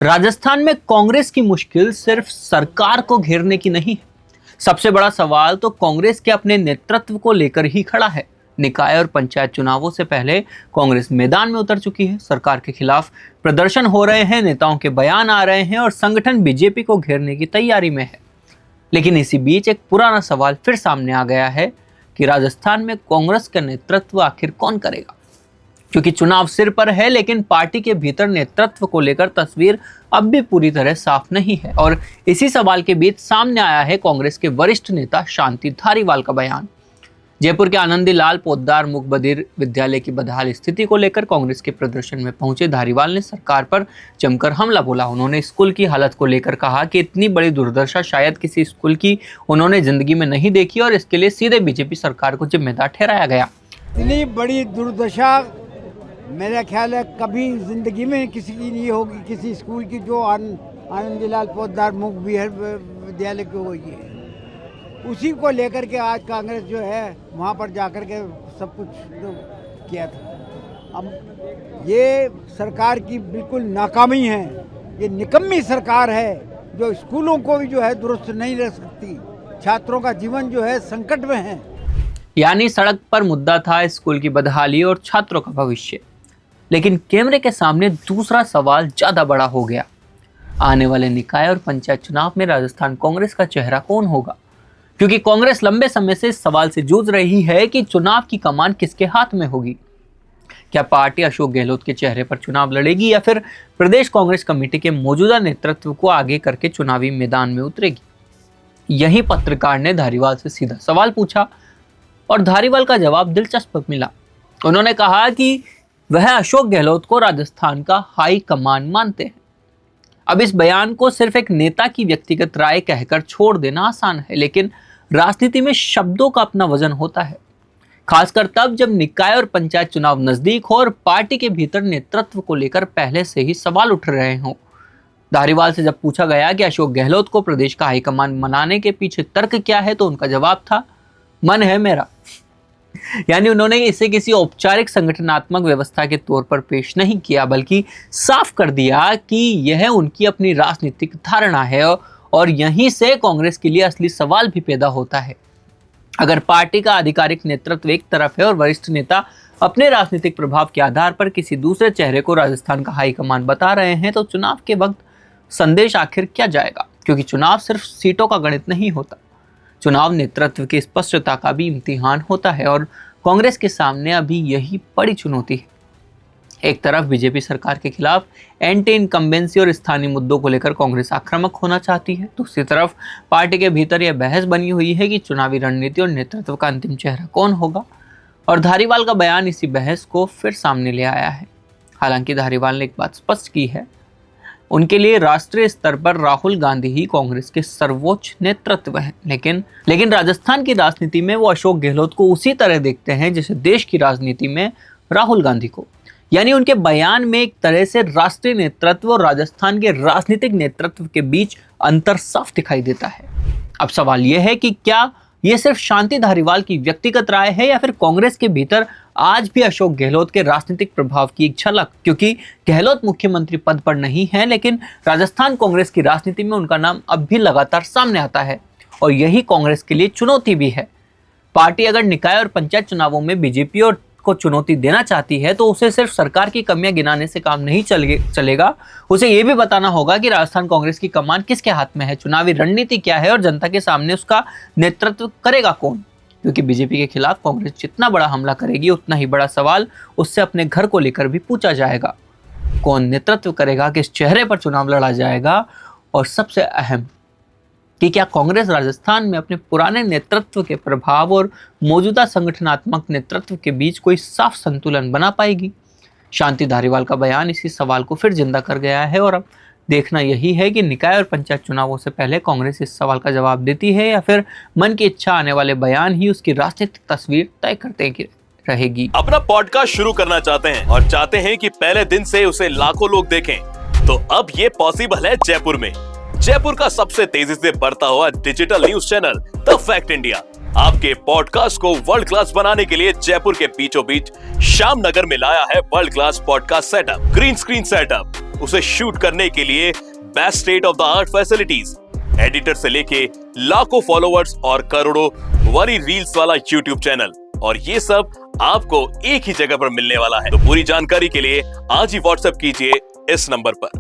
राजस्थान में कांग्रेस की मुश्किल सिर्फ सरकार को घेरने की नहीं है। सबसे बड़ा सवाल तो कांग्रेस के अपने नेतृत्व को लेकर ही खड़ा है। निकाय और पंचायत चुनावों से पहले कांग्रेस मैदान में उतर चुकी है। सरकार के खिलाफ प्रदर्शन हो रहे हैं, नेताओं के बयान आ रहे हैं और संगठन बीजेपी को घेरने की तैयारी में है। लेकिन इसी बीच एक पुराना सवाल फिर सामने आ गया है कि राजस्थान में कांग्रेस का नेतृत्व आखिर कौन करेगा। क्योंकि चुनाव सिर पर है, लेकिन पार्टी के भीतर नेतृत्व को लेकर तस्वीर अब भी पूरी तरह साफ नहीं है। और इसी सवाल के बीच सामने आया है कांग्रेस के वरिष्ठ नेता शांति धारीवाल का बयान। जयपुर के आनंदी लाल पोद्दार मुक बधिर विद्यालय की बदहाल स्थिति को लेकर कांग्रेस के प्रदर्शन में पहुंचे धारीवाल ने सरकार पर जमकर हमला बोला। उन्होंने स्कूल की हालत को लेकर कहा कि इतनी बड़ी दुर्दशा शायद किसी स्कूल की उन्होंने जिंदगी में नहीं देखी और इसके लिए सीधे बीजेपी सरकार को जिम्मेदार ठहराया गया। इतनी बड़ी दुर्दशा मेरा ख्याल है कभी जिंदगी में किसी की नहीं होगी, किसी स्कूल की जो आनंदीलाल पोद्दार मुक बधिर विद्यालय की हुई है। उसी को लेकर के आज कांग्रेस जो है वहाँ पर जाकर के सब कुछ किया था। अब ये सरकार की बिल्कुल नाकामी है, ये निकम्मी सरकार है जो स्कूलों को भी जो है दुरुस्त नहीं रह सकती। छात्रों का जीवन जो है संकट में है। यानी सड़क पर मुद्दा था स्कूल की बदहाली और छात्रों का भविष्य। लेकिन कैमरे के सामने दूसरा सवाल ज्यादा बड़ा हो गया। आने वाले निकाय और पंचायत चुनाव में राजस्थान कांग्रेस का चेहरा कौन होगा? क्योंकि कांग्रेस लंबे समय से इस सवाल से जूझ रही है कि चुनाव की कमान किसके हाथ में होगी। क्या पार्टी अशोक गहलोत के चेहरे पर चुनाव लड़ेगी या फिर प्रदेश कांग्रेस कमेटी के मौजूदा नेतृत्व को आगे करके चुनावी मैदान में उतरेगी? यही पत्रकार ने धारीवाल से सीधा सवाल पूछा और धारीवाल का जवाब दिलचस्प मिला। उन्होंने कहा कि वह अशोक गहलोत को राजस्थान का हाई कमान मानते हैं। अब इस बयान को सिर्फ एक नेता की व्यक्तिगत राय कहकर छोड़ देना आसान है, लेकिन राजनीति में शब्दों का अपना वजन होता है, खासकर तब जब निकाय और पंचायत चुनाव नजदीक हो और पार्टी के भीतर नेतृत्व को लेकर पहले से ही सवाल उठ रहे हों। धारीवाल से जब पूछा गया कि अशोक गहलोत को प्रदेश का हाईकमान मनाने के पीछे तर्क क्या है, तो उनका जवाब था, मन है मेरा। यानी उन्होंने इसे किसी औपचारिक संगठनात्मक व्यवस्था के तौर पर पेश नहीं किया, बल्कि साफ कर दिया कि यह उनकी अपनी राजनीतिक धारणा है। और यहीं से कांग्रेस के लिए असली सवाल भी पैदा होता है। अगर पार्टी का आधिकारिक नेतृत्व एक तरफ है और वरिष्ठ नेता अपने राजनीतिक प्रभाव के आधार पर किसी दूसरे चेहरे को राजस्थान का हाईकमान बता रहे हैं, तो चुनाव के वक्त संदेश आखिर क्या जाएगा? क्योंकि चुनाव सिर्फ सीटों का गणित नहीं होता, चुनाव नेतृत्व की स्पष्टता का भी इम्तिहान होता है। और कांग्रेस के सामने अभी यही बड़ी चुनौती है। एक तरफ बीजेपी सरकार के खिलाफ एंटी इनकम्बेंसी और स्थानीय मुद्दों को लेकर कांग्रेस आक्रामक होना चाहती है, दूसरी तरफ पार्टी के भीतर यह बहस बनी हुई है कि चुनावी रणनीति और नेतृत्व का अंतिम चेहरा कौन होगा। और धारीवाल का बयान इसी बहस को फिर सामने ले आया है। हालांकि धारीवाल ने एक बात स्पष्ट की है, उनके लिए राष्ट्रीय स्तर पर राहुल गांधी ही कांग्रेस के सर्वोच्च नेतृत्व हैं। लेकिन राजस्थान की राजनीति में वो अशोक गहलोत को उसी तरह देखते हैं जैसे देश की राजनीति में राहुल गांधी को। यानी उनके बयान में एक तरह से राष्ट्रीय नेतृत्व और राजस्थान के राजनीतिक नेतृत्व के बीच अंतर साफ दिखाई देता है। अब सवाल यह है कि क्या यह सिर्फ शांति धारीवाल की व्यक्तिगत राय है या फिर कांग्रेस के भीतर आज भी अशोक गहलोत के राजनीतिक प्रभाव की एक झलक? क्योंकि गहलोत मुख्यमंत्री पद पर नहीं है, लेकिन राजस्थान कांग्रेस की राजनीति में उनका नाम अब भी लगातार सामने आता है और यही कांग्रेस के लिए चुनौती भी है। पार्टी अगर निकाय और पंचायत चुनावों में बीजेपी और को चुनौती देना चाहती है, तो उसे सिर्फ सरकार की कमियां गिनाने से काम नहीं चलेगा। उसे यह भी बताना होगा कि राजस्थान कांग्रेस की कमान किसके हाथ में है, चुनावी रणनीति क्या है और जनता के सामने उसका नेतृत्व करेगा कौन। क्योंकि बीजेपी के खिलाफ कांग्रेस जितना बड़ा हमला करेगी, उतना ही बड़ा सवाल उससे अपने घर को लेकर भी पूछा जाएगा। कौन नेतृत्व करेगा, किस चेहरे पर चुनाव लड़ा जाएगा, और सबसे अहम कि क्या कांग्रेस राजस्थान में अपने पुराने नेतृत्व के प्रभाव और मौजूदा संगठनात्मक नेतृत्व के बीच कोई साफ संतुलन बना पाएगी। शांति धारीवाल का बयान इसी सवाल को फिर जिंदा कर गया है और अब देखना यही है कि निकाय और पंचायत चुनावों से पहले कांग्रेस इस सवाल का जवाब देती है या फिर मन की इच्छा आने वाले बयान ही उसकी राजनीतिक तस्वीर तय करते रहेगी। अपना पॉडकास्ट शुरू करना चाहते हैं और चाहते हैं कि पहले दिन से उसे लाखों लोग देखें, तो अब ये पॉसिबल है जयपुर में। जयपुर का सबसे तेजी से बढ़ता हुआ digital news channel the fact India आपके पॉडकास्ट को वर्ल्ड क्लास बनाने के लिए जयपुर के बीचों बीच श्याम नगर में लाया है world class podcast setup, green screen setup, उसे शूट करने के लिए best state of the art facilities, editor से लेके लाखों फॉलोअर्स और करोड़ों वाली रील्स वाला यूट्यूब चैनल, और ये सब आपको एक ही जगह पर मिलने वाला है। तो पूरी जानकारी के लिए आज ही व्हाट्सएप कीजिए इस नंबर पर।